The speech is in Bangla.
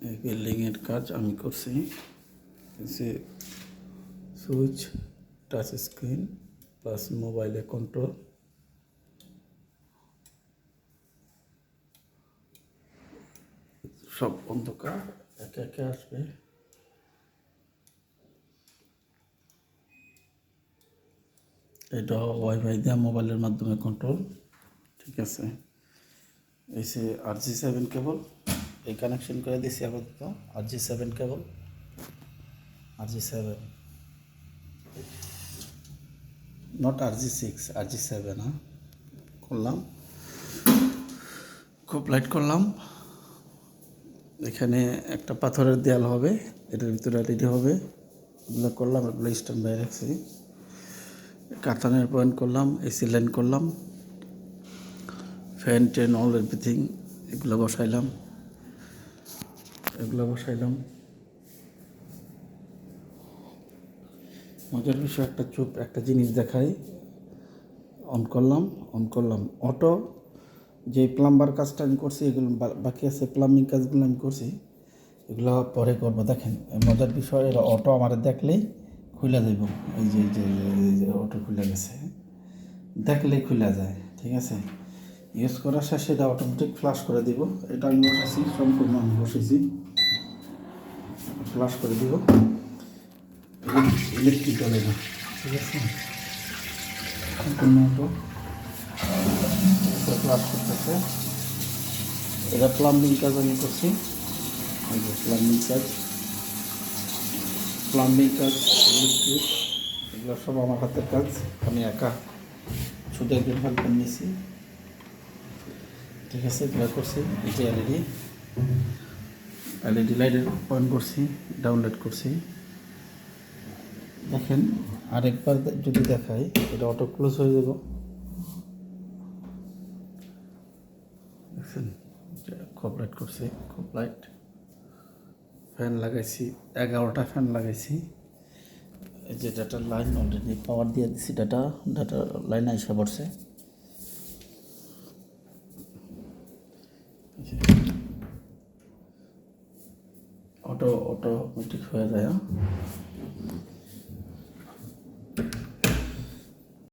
এই বিল্ডিংয়ের কাজ আমি করছি। যে সুইচ, টাচ স্ক্রিন প্লাস মোবাইলে কন্ট্রোল, সব অন্ধকার একে একে আসবে। এটা ওয়াইফাই দেওয়া মোবাইলের মাধ্যমে কন্ট্রোল, ঠিক আছে। এই যে RG7 কেবল, এই কানেকশন করে দিয়েছি আপাতত। RG7 cable, RG7 not RG6, RG7 করলাম, খুব লাইট করলাম। এখানে একটা পাথরের দেয়াল হবে, এটার ভিতরে রেডি হবে, এগুলো করলাম, এগুলো স্ট্যান্ড বাই রাখছি। কাতানের পয়েন্ট করলাম, এসি লাইন করলাম, ফ্যান টেন অল এভরিথিং এগুলো বসাইলাম। মজার বিষয় একটা জিনিস দেখাই। অন করলাম অটো। যে প্লাম্বার কাজটা আমি করছি, এগুলো বাকি আছে, প্লাম্বিং কাজগুলো আমি করছি, এগুলো পরে করবো। দেখেন মজার বিষয়, এরা অটো আমার দেখলেই খুলে দেব। এই যে অটো খুলে গেছে, দেখলেই খুলে যায়, ঠিক আছে। ইউজ করার শেষে এটা অটোমেটিক ফ্লাশ করে দিব। এটা আমি বসেছি, সম্পূর্ণ আমি বসেছি, ফ্লাশ করে দিব, ইলেকট্রিক জ্বলে না, ঠিক আছে। সম্পূর্ণ অটো ফ্লাশ করতেছে। এটা প্লাম্বিং কাজ আমি করছি, এই যে প্লাম্বিং কাজ ইলেকট্রিক, এগুলো সব আমার হাতের কাজ। আমি একা শুধু একজন হেল্পার নিয়েছি, ঠিক আছে। এগুলো করছি। এই যে এলইডি লাইটের পয়েন্ট করছি, ডাউনলোড করছি। দেখেন আরেকবার যদি দেখাই, এটা অটো ক্লোজ হয়ে যাব। দেখছেন, খুব লাইট করছি, খুব লাইট। ফ্যান লাগাইছি, 11টা ফ্যান লাগাইছি। এই যে ডাটার লাইন অলরেডি পাওয়ার দিয়ে দিচ্ছি, ডাটার লাইন এসে পড়ছে। অটোমেটিক হয়ে যায়।